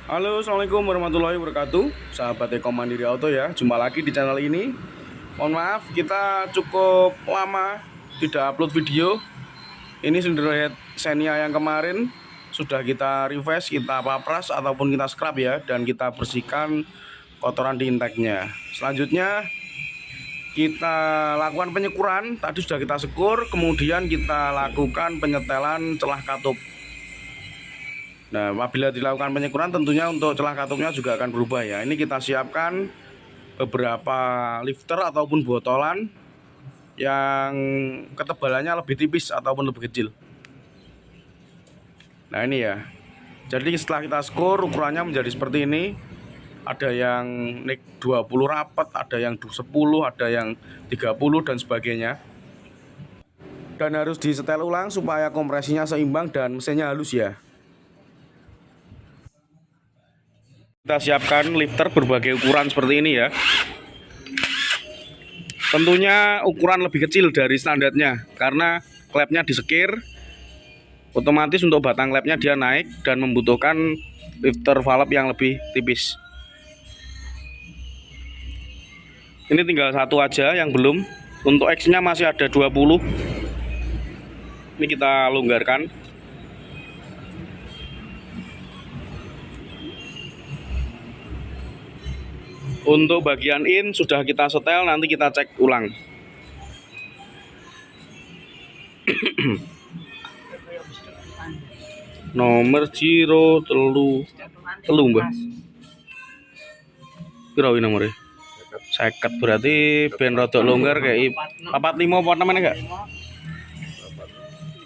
Halo, assalamualaikum warahmatullahi wabarakatuh. Sahabat Eko Mandiri Auto ya, jumpa lagi di channel ini. Mohon maaf, kita cukup lama tidak upload video. Ini sendiri Xenia yang kemarin sudah kita refresh, kita papras ataupun kita scrub ya, dan kita bersihkan kotoran di intake-nya. Selanjutnya kita lakukan penyekuran. Tadi sudah kita sekur, kemudian kita lakukan penyetelan celah katup. Nah, apabila dilakukan penyekuran tentunya untuk celah katupnya juga akan berubah ya. Ini kita siapkan beberapa lifter ataupun botolan yang ketebalannya lebih tipis ataupun lebih kecil. Nah ini ya. Jadi setelah kita skor ukurannya menjadi seperti ini. Ada yang nik 20 rapat, ada yang 10, ada yang 30 dan sebagainya. Dan harus disetel ulang supaya kompresinya seimbang dan mesinnya halus ya. Kita siapkan lifter berbagai ukuran seperti ini ya. Tentunya ukuran lebih kecil dari standarnya karena klepnya disekir. Otomatis untuk batang klepnya dia naik dan membutuhkan lifter valve yang lebih tipis. Ini tinggal satu aja yang belum. Untuk X-nya masih ada 20. Ini kita longgarkan. Untuk bagian in sudah kita setel, nanti kita cek ulang. Nomor ciro telu mbah. Piro iki nomore? 50 berarti ben rada longgar kayak 45 apa namanya enggak?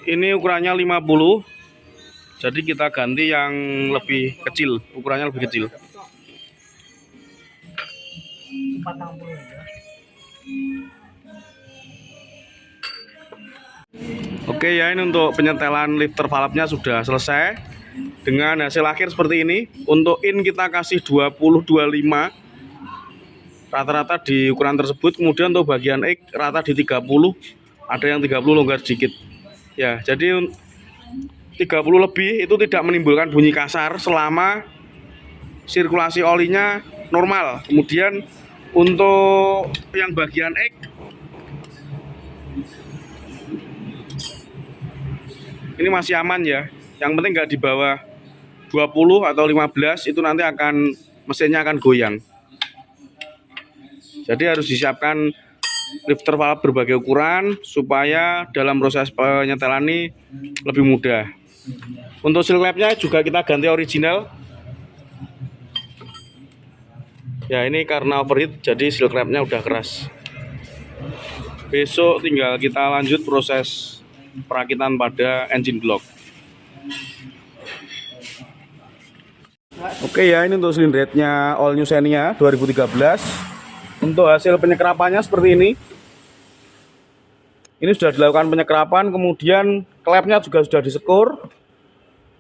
Ini ukurannya 50. Jadi kita ganti yang lebih kecil, ukurannya lebih kecil. Oke ya, ini untuk penyetelan lifter valve-nya sudah selesai dengan hasil akhir seperti ini. Untuk in kita kasih 20-25 rata-rata di ukuran tersebut. Kemudian untuk bagian X rata di 30, ada yang 30 longgar sedikit ya. Jadi 30 lebih itu tidak menimbulkan bunyi kasar selama sirkulasi olinya normal. Kemudian untuk yang bagian X ini masih aman ya. Yang penting nggak di bawah 20 atau 15, itu nanti mesinnya akan goyang. Jadi harus disiapkan lifter valve berbagai ukuran supaya dalam proses penyetelan ini lebih mudah. Untuk seal clamp-nya juga kita ganti original. Ya ini karena overheat jadi seal clamp-nya udah keras. Besok tinggal kita lanjut proses perakitan pada engine block. Oke ya, ini untuk silinder headnya all new Xenia 2013. Untuk hasil penyekrapannya seperti ini. Ini sudah dilakukan penyekrapan, kemudian klepnya juga sudah disekur.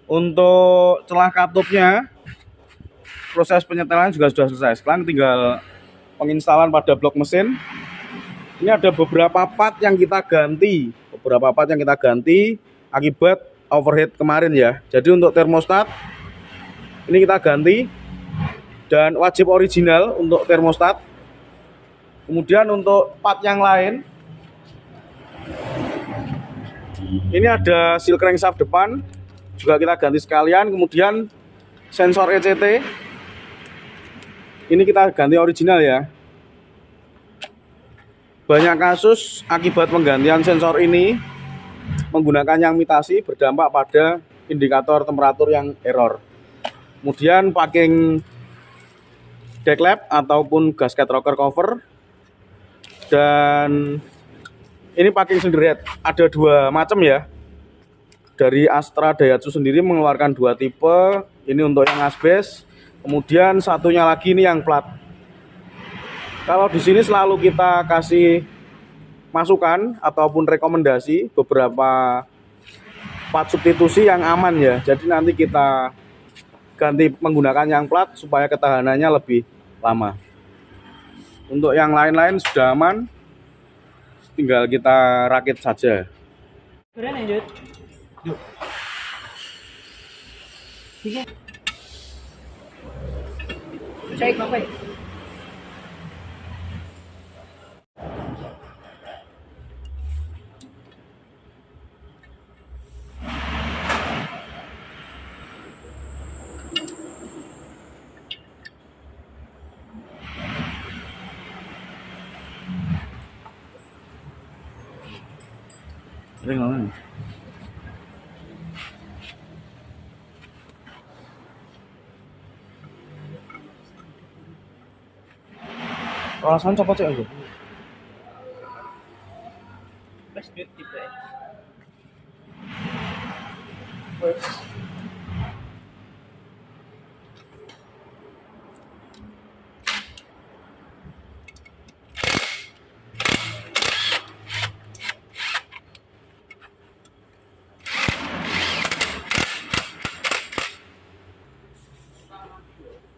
Untuk celah katupnya proses penyetelan juga sudah selesai. Sekarang tinggal penginstalan pada blok mesin. Ini ada beberapa part yang kita ganti. Akibat overheat kemarin ya. Jadi untuk termostat ini kita ganti dan wajib original untuk termostat. Kemudian untuk part yang lain ini ada seal crankshaft depan juga kita ganti sekalian. Kemudian sensor ECT ini kita ganti original ya. Banyak kasus akibat penggantian sensor ini menggunakan yang imitasi berdampak pada indikator temperatur yang error. Kemudian packing deck lamp ataupun gasket rocker cover. Dan ini packing cylinder head ada dua macam ya. Dari Astra Daihatsu sendiri mengeluarkan dua tipe. Ini untuk yang asbes. Kemudian satunya lagi ini yang plat. Kalau di sini selalu kita kasih masukan ataupun rekomendasi beberapa part substitusi yang aman ya. Jadi nanti kita ganti menggunakan yang plat supaya ketahanannya lebih lama. Untuk yang lain-lain sudah aman, tinggal kita rakit saja. Cek apa ya? Ring ngomong. Alasan coba cek aja. Plus duit tipe ya.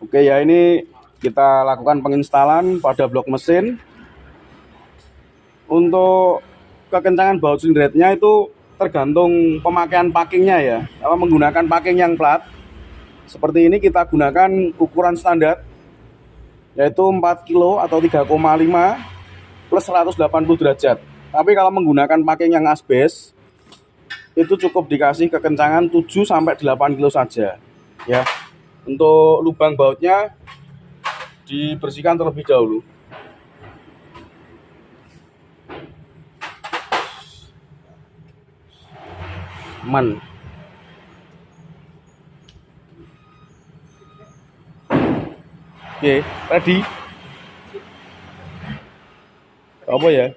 Oke ya, ini kita lakukan penginstalan pada blok mesin. Untuk kekencangan baut silinder-nya itu tergantung pemakaian packingnya ya. Kalau menggunakan packing yang plat seperti ini, kita gunakan ukuran standar yaitu 4 kilo atau 3,5 plus 180 derajat. Tapi kalau menggunakan packing yang asbes itu cukup dikasih kekencangan 7 sampai 8 kilo saja ya. Untuk lubang bautnya dibersihkan terlebih dahulu. Aman. Oke, ready? Apa ya?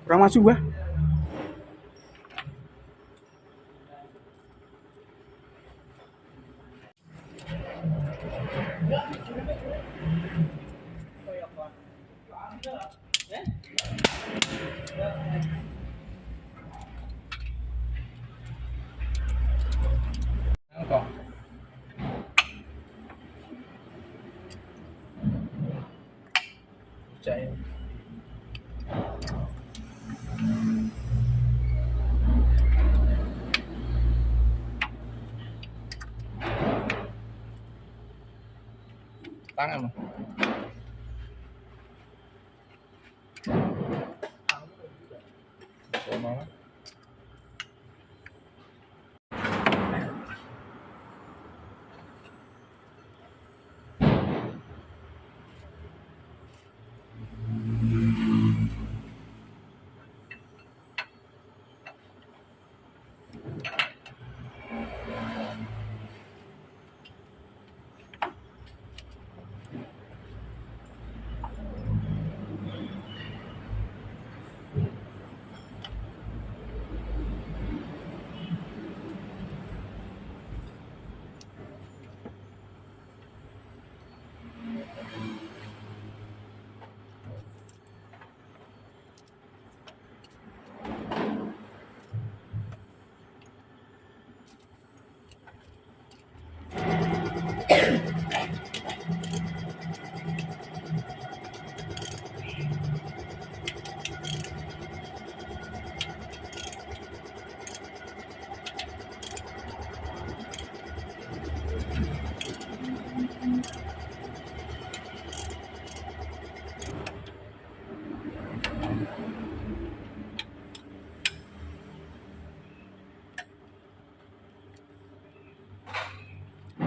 Kurang maju, Mbah. Percaya. Tangan mah.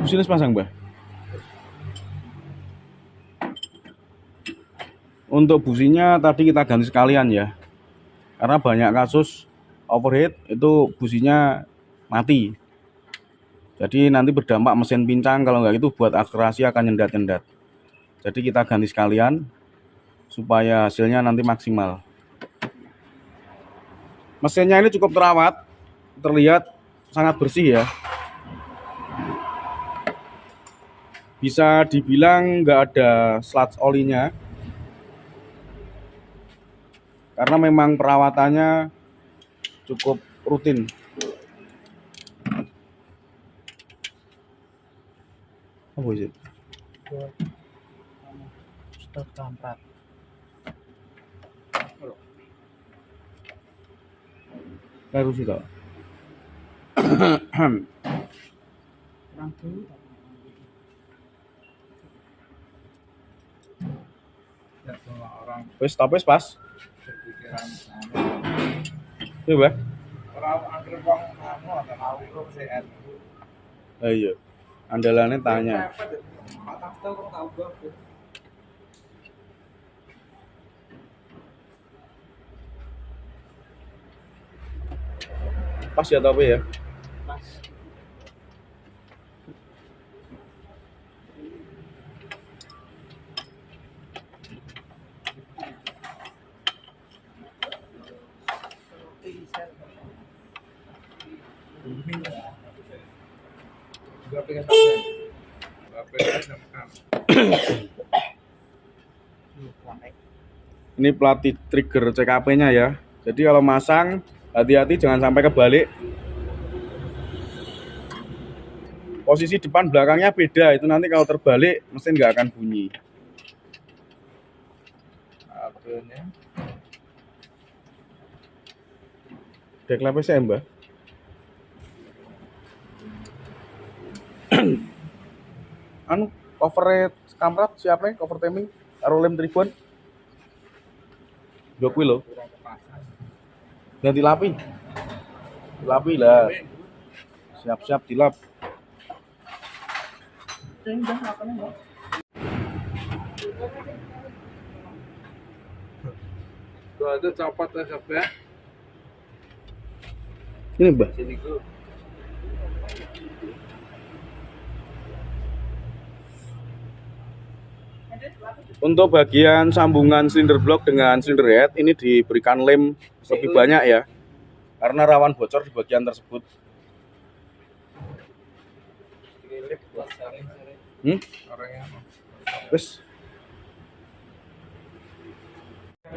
Businya pasang, Mbah. Untuk businya tadi kita ganti sekalian ya. Karena banyak kasus overheat itu businya mati. Jadi nanti berdampak mesin pincang, kalau nggak itu buat akselerasi akan nyendat-nyendat. Jadi kita ganti sekalian supaya hasilnya nanti maksimal. Mesinnya ini cukup terawat, terlihat sangat bersih ya. Bisa dibilang nggak ada sludge olinya, karena memang perawatannya cukup rutin. Apa sih? Stop kamprat. Harus itu. Kurang dulu. Ya, semua orang Wis tapi wis pas. berpikiran Iya, Mbak. orang angker wong anu atau tahu sehat. Iya. Andalannya tanya. Pak Tastel kok tahu banget. Pas ya tapi ya. Pas. Gua pengen sampai. Gua pengen sampai. Ini pelatih trigger CKP-nya ya. Jadi kalau masang hati-hati jangan sampai kebalik. Posisi depan belakangnya beda, itu nanti kalau terbalik mesin nggak akan bunyi. Apanya? Dek lepes ya, Mbak. Anu cover kamrat siapa nih? Cover timing karo lem tribun. Dua kuwi lho. Ganti lapi. Lapi lah. Siap-siap dilap. Tuh ada copot lah sampai. Ini, Mbak. Sini gua. Untuk bagian sambungan silinder blok dengan silinder head ini diberikan lem lebih banyak ya. Karena rawan bocor di bagian tersebut. Orangnya Wes.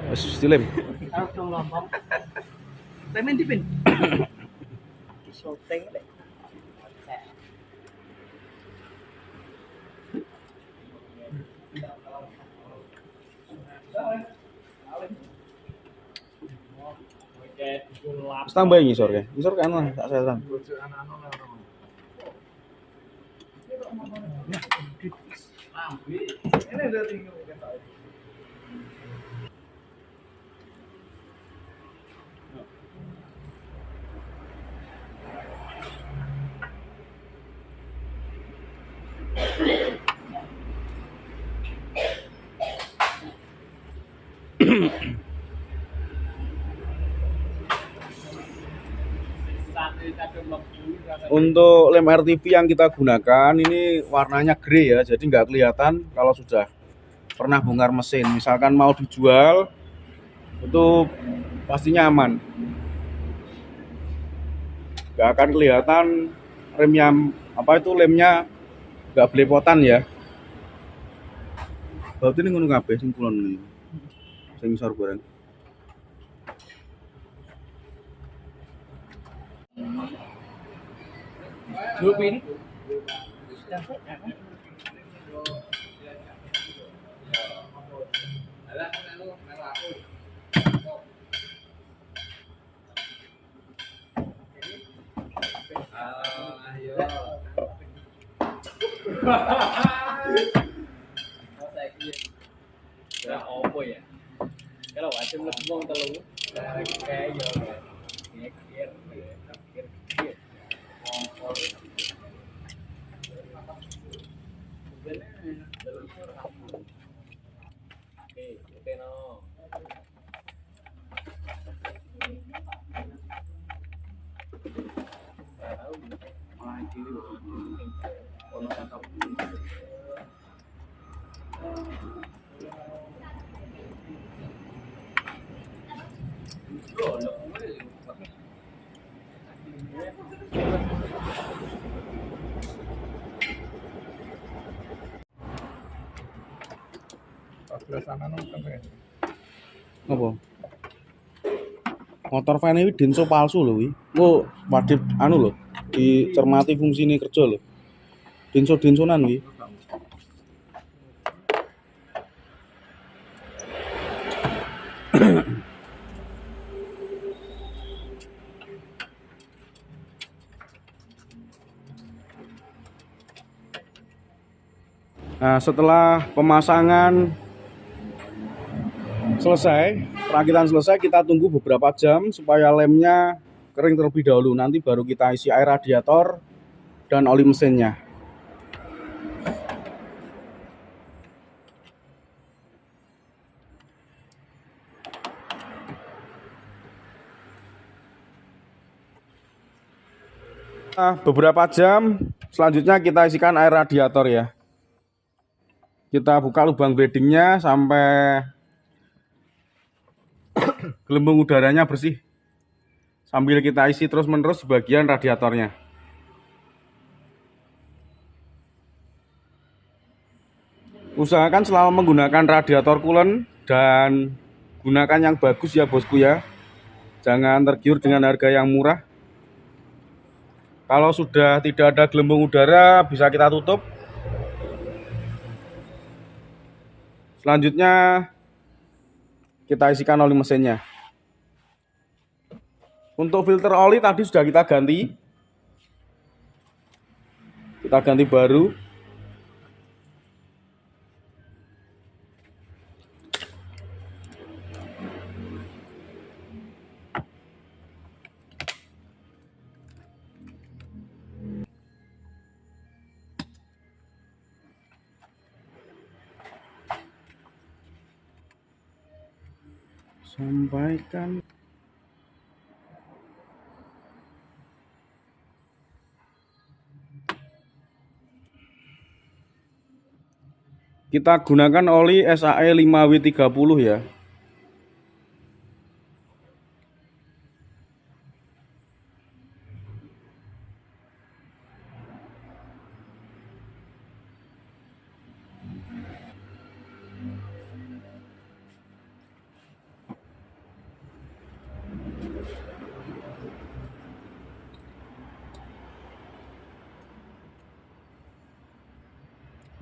Wes dilem. langsung lompong. Lemen dipin. Shooting deh. Wes tambah ngisor ya. Ngisor kan lah tak setan. Ini udah tinggal kita. Untuk lem RTV yang kita gunakan ini warnanya grey ya, jadi nggak kelihatan kalau sudah pernah bongkar mesin. Misalkan mau dijual, itu pastinya aman. Nggak akan kelihatan remnya lemnya nggak belepotan ya. Berarti ini ngono kabeh sing kulon ini. Sing ngisor bareng. Jupin. Là ổn rồi à. Cái đầu ở trên lưng vông ta luôn. Cái vô rồi. Nghe kia kia. Ok nó. Sana nonton ya. Apa? Motor van ini dinso palsu loh wi. Lo wajib anu loh dicermati fungsi ini kerja loh. Dinso-dinsonan wi. Nah, setelah pemasangan selesai, perakitan selesai, kita tunggu beberapa jam supaya lemnya kering terlebih dahulu. Nanti baru kita isi air radiator dan oli mesinnya. Nah, beberapa jam selanjutnya kita isikan air radiator ya. Kita buka lubang bladingnya sampai gelembung udaranya bersih. Sambil kita isi terus-menerus di bagian radiatornya. Usahakan selalu menggunakan radiator coolant dan gunakan yang bagus ya bosku ya. Jangan tergiur dengan harga yang murah. Kalau sudah tidak ada gelembung udara bisa kita tutup. Selanjutnya kita isikan oli mesinnya. Untuk filter oli tadi sudah kita ganti. Kita ganti baru. Sampaikan. Kita gunakan oli SAE 5W30 ya.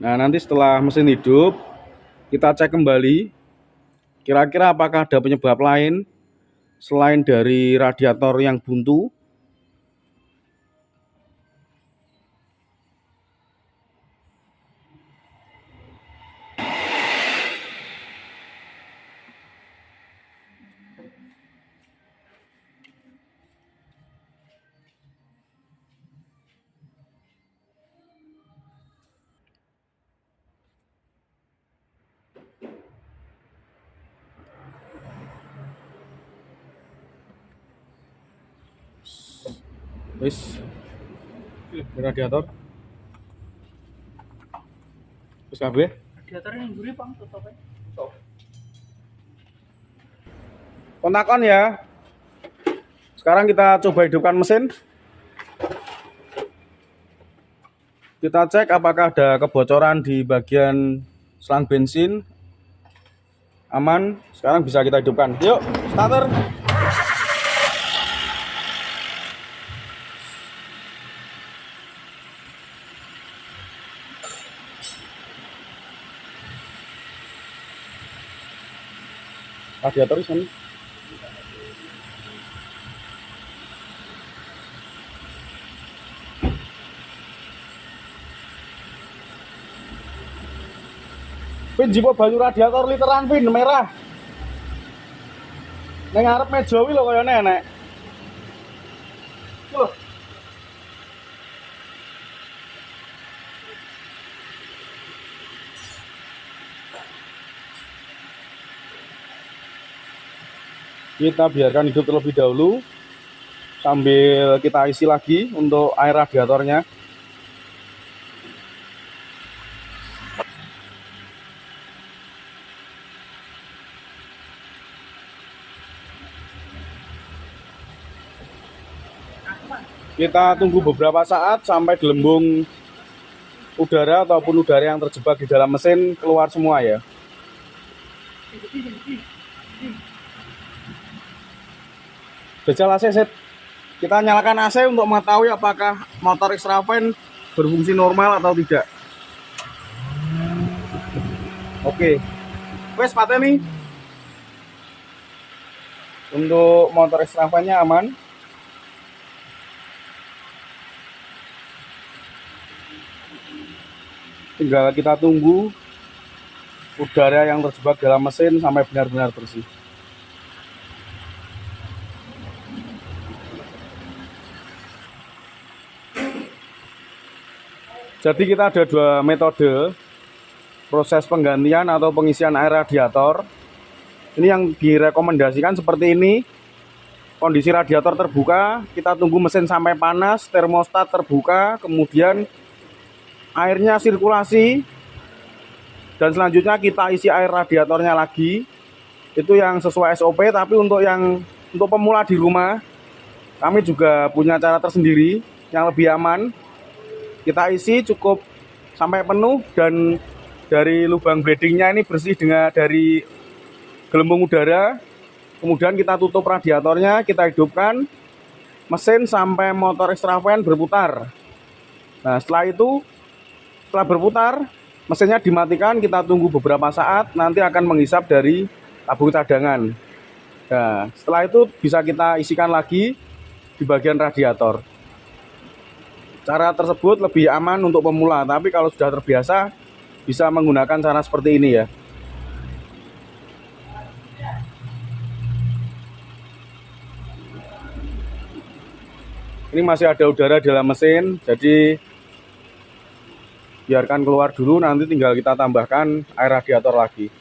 Nah, nanti setelah mesin hidup, kita cek kembali kira-kira apakah ada penyebab lain selain dari radiator yang buntu. Wis radiator wis kabeh. Radiatornya yang gurih Bang, tutup aja. Kontakon ya. Sekarang kita coba hidupkan mesin. Kita cek apakah ada kebocoran di bagian selang bensin. Aman. Sekarang bisa kita hidupkan. Yuk, starter. Radiator di sana. Pin jipo banyu radiator literan pin merah. Neng ngarep meja wi lho kaya nenek. Loh. Kita biarkan hidup terlebih dahulu sambil kita isi lagi untuk air radiatornya. Kita tunggu beberapa saat sampai gelembung udara ataupun udara yang terjebak di dalam mesin keluar semua ya. Jajal AC set. Kita nyalakan AC untuk mengetahui apakah motor extravan berfungsi normal atau tidak. Oke. Wes pateni. Untuk motor extravannya aman. tinggal kita tunggu udara yang terjebak dalam mesin sampai benar-benar bersih. Jadi kita ada dua metode proses penggantian atau pengisian air radiator. Ini yang direkomendasikan seperti ini. Kondisi radiator terbuka, kita tunggu mesin sampai panas, termostat terbuka, kemudian airnya sirkulasi, dan selanjutnya kita isi air radiatornya lagi. Itu yang sesuai SOP. Tapi untuk pemula di rumah, kami juga punya cara tersendiri yang lebih aman. Kita isi cukup sampai penuh, dan dari lubang bladingnya ini bersih dari gelembung udara. Kemudian kita tutup radiatornya, kita hidupkan mesin sampai motor extravan berputar. Nah, setelah berputar, mesinnya dimatikan, kita tunggu beberapa saat, nanti akan menghisap dari tabung cadangan. Nah, setelah itu bisa kita isikan lagi di bagian radiator. Cara tersebut lebih aman untuk pemula, tapi kalau sudah terbiasa bisa menggunakan cara seperti ini ya. Ini masih ada udara di dalam mesin, jadi biarkan keluar dulu, nanti tinggal kita tambahkan air radiator lagi.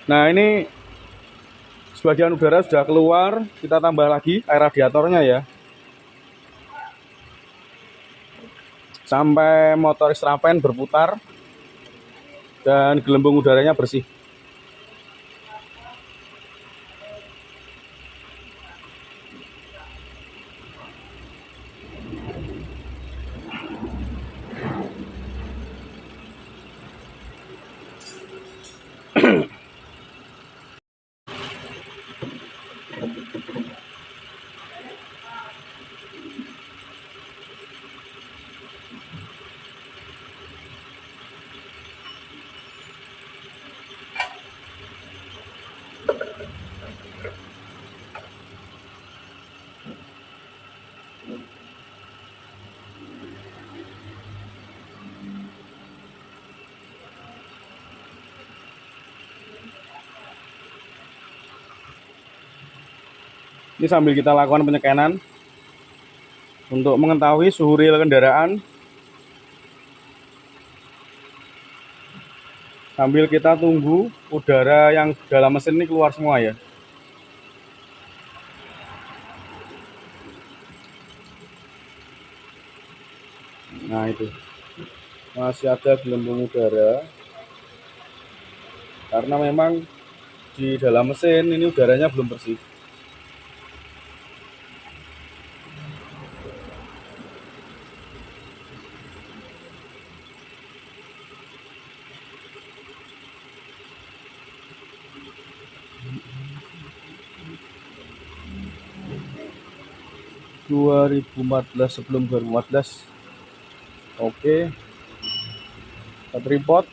Nah, ini sebagian udara sudah keluar, kita tambah lagi air radiatornya ya. Sampai motor extravan berputar dan gelembung udaranya bersih. Ini sambil kita lakukan penyekanan untuk mengetahui suhu real kendaraan. Sambil kita tunggu udara yang dalam mesin ini keluar semua ya. Nah, itu masih ada gelembung udara, karena memang di dalam mesin ini udaranya belum bersih. Sebelum 2014. Oke, kita tripod.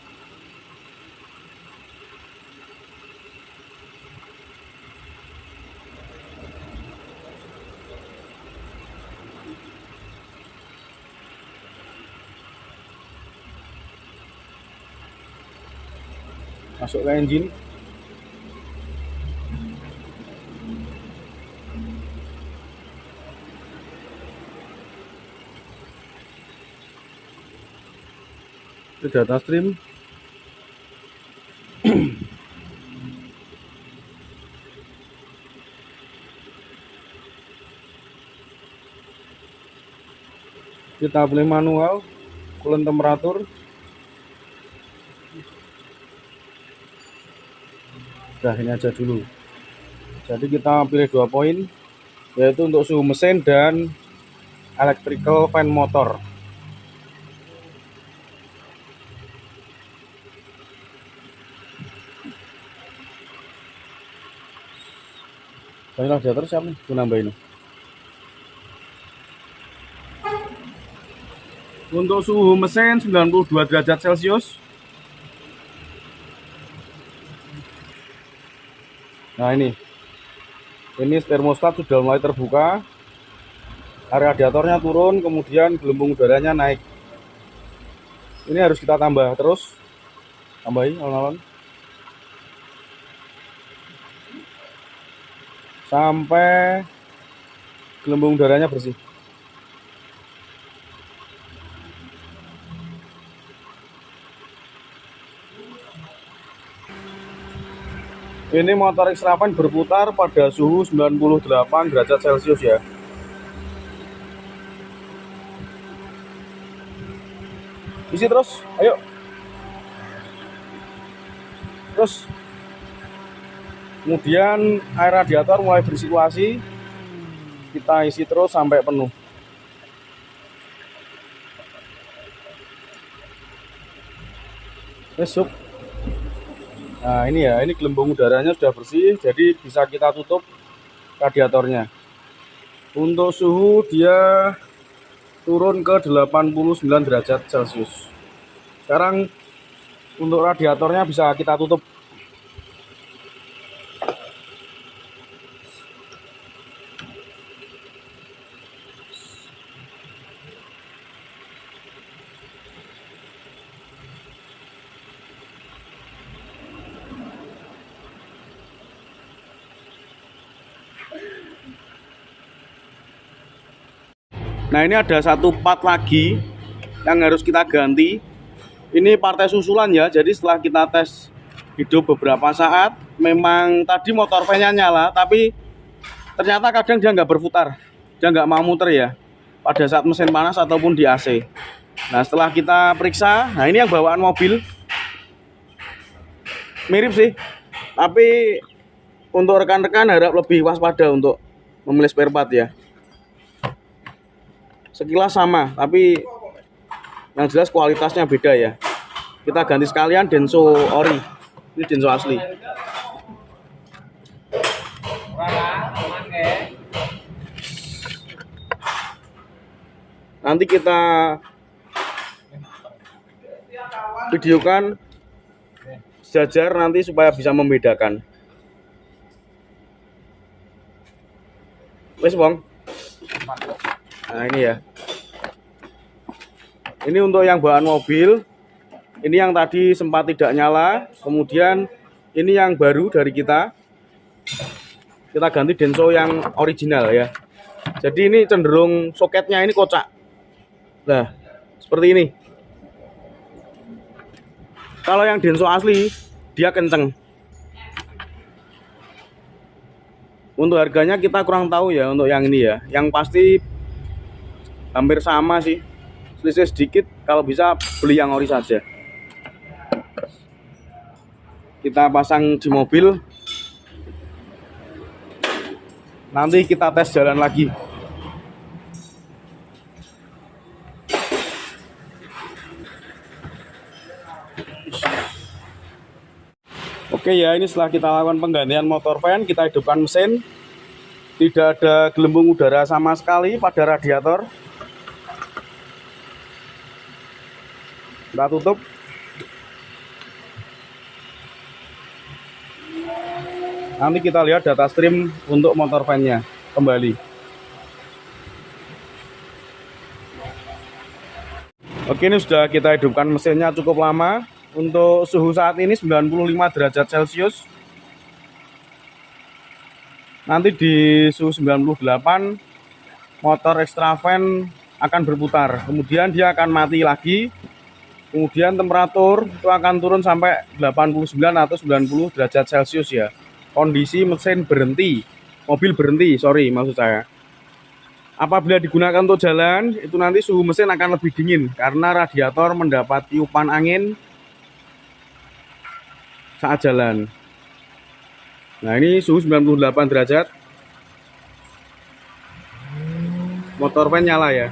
Masuk ke engine. Itu data stream. Kita pilih manual, coolant temperatur. Udah, ini aja dulu. Jadi kita pilih 2 poin, yaitu untuk suhu mesin dan electrical fan motor. Banyak radiator siapa nih? Gue nambahin. Untuk suhu mesin 92 derajat Celcius. Nah ini termostat sudah mulai terbuka. Area radiatornya turun, kemudian gelembung udaranya naik. Ini harus kita tambah terus. Tambahin alon-alon. Sampai gelembung udaranya bersih. Ini motor Extravan berputar pada suhu 98 derajat Celcius ya. Isi terus, ayo. Terus. Kemudian air radiator mulai bersirkulasi. Kita isi terus sampai penuh. Besok. Nah ini ya, ini gelembung udaranya sudah bersih, jadi bisa kita tutup radiatornya. Untuk suhu dia turun ke 89 derajat Celcius. Sekarang untuk radiatornya bisa kita tutup. Nah ini ada satu part lagi yang harus kita ganti. Ini partai susulan ya, jadi setelah kita tes hidup beberapa saat, memang tadi motor fan-nya nyala, tapi ternyata kadang dia nggak berputar, dia nggak mau muter ya, pada saat mesin panas ataupun di AC. Nah setelah kita periksa, nah ini yang bawaan mobil, mirip sih, tapi untuk rekan-rekan harap lebih waspada untuk memilih spare part ya. Sekilas sama, tapi yang jelas kualitasnya beda ya. Kita ganti sekalian Denso ori. Ini Denso asli. Nanti kita videokan sejajar nanti supaya bisa membedakan. Wes bang. Nah ini ya. Ini untuk yang bawaan mobil. Ini yang tadi sempat tidak nyala. Kemudian ini yang baru dari kita. Kita ganti Denso yang original ya. Jadi ini cenderung soketnya ini kocak. Nah seperti ini. Kalau yang Denso asli dia kenceng. Untuk harganya kita kurang tahu ya untuk yang ini ya. Yang pasti hampir sama sih, selisih sedikit. Kalau bisa beli yang ori saja. Kita pasang di mobil, nanti kita tes jalan lagi. Oke ya, ini setelah kita lakukan penggantian motor fan, kita hidupkan mesin. Tidak ada gelembung udara sama sekali pada radiator. Kita tutup. Nanti kita lihat data stream untuk motor fan-nya kembali. Oke, ini sudah kita hidupkan mesinnya cukup lama. Untuk suhu saat ini 95 derajat Celcius. Nanti di suhu 98 motor Extravan akan berputar. Kemudian dia akan mati lagi. Kemudian temperatur itu akan turun sampai 89 atau 90 derajat Celcius ya. Kondisi mesin berhenti, mobil berhenti, sorry maksud saya. Apabila digunakan untuk jalan, itu nanti suhu mesin akan lebih dingin karena radiator mendapat tiupan angin saat jalan. Nah ini suhu 98 derajat. Motor fan nyala ya.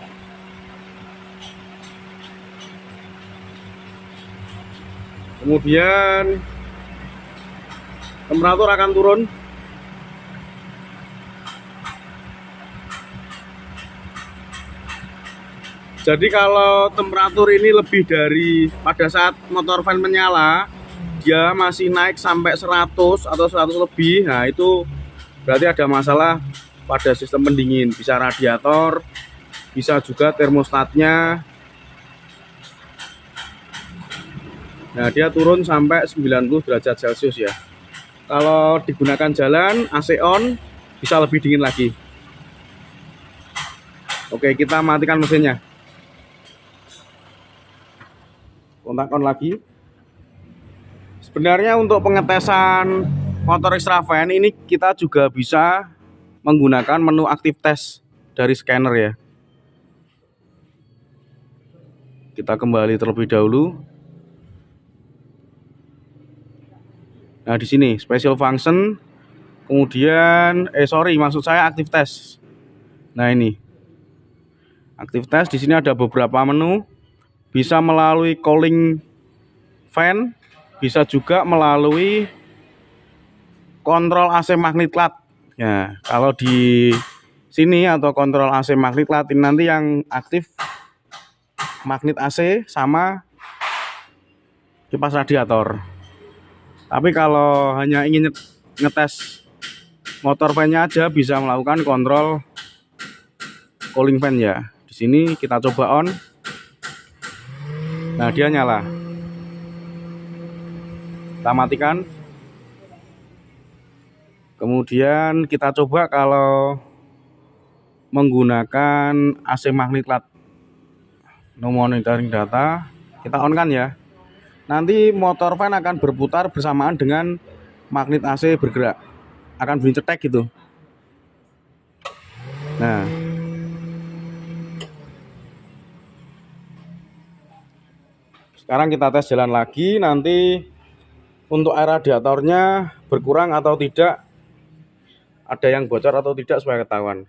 Kemudian temperatur akan turun Jadi kalau temperatur ini lebih dari pada saat motor fan menyala, dia masih naik sampai 100 atau 100 lebih. Nah, itu berarti ada masalah pada sistem pendingin, bisa radiator, bisa juga termostatnya. Nah, dia turun sampai 90 derajat Celcius ya. Kalau digunakan jalan AC on bisa lebih dingin lagi. Oke, kita matikan mesinnya. Kontak on lagi. Sebenarnya untuk pengetesan motor extra fan ini kita juga bisa menggunakan menu aktif tes dari scanner ya. Kita kembali terlebih dahulu. Nah, di sini special function, kemudian maksud saya aktif tes. Nah, ini aktif tes. Di sini ada beberapa menu, bisa melalui cooling fan, bisa juga melalui kontrol AC magnetlat. Ya, kalau di sini atau kontrol AC magnetlat ini nanti yang aktif magnet AC sama kipas radiator. Tapi kalau hanya ingin ngetes motor fan-nya aja bisa melakukan kontrol cooling fan ya. Di sini kita coba on. Nah, dia nyala. Kita matikan. Kemudian kita coba kalau menggunakan AC magnetlat. No monitoring data, kita on kan ya. Nanti motor fan akan berputar bersamaan dengan magnet AC bergerak. Akan bunyi cetek gitu. Nah, sekarang kita tes jalan lagi. Nanti untuk air radiatornya berkurang atau tidak, ada yang bocor atau tidak supaya ketahuan.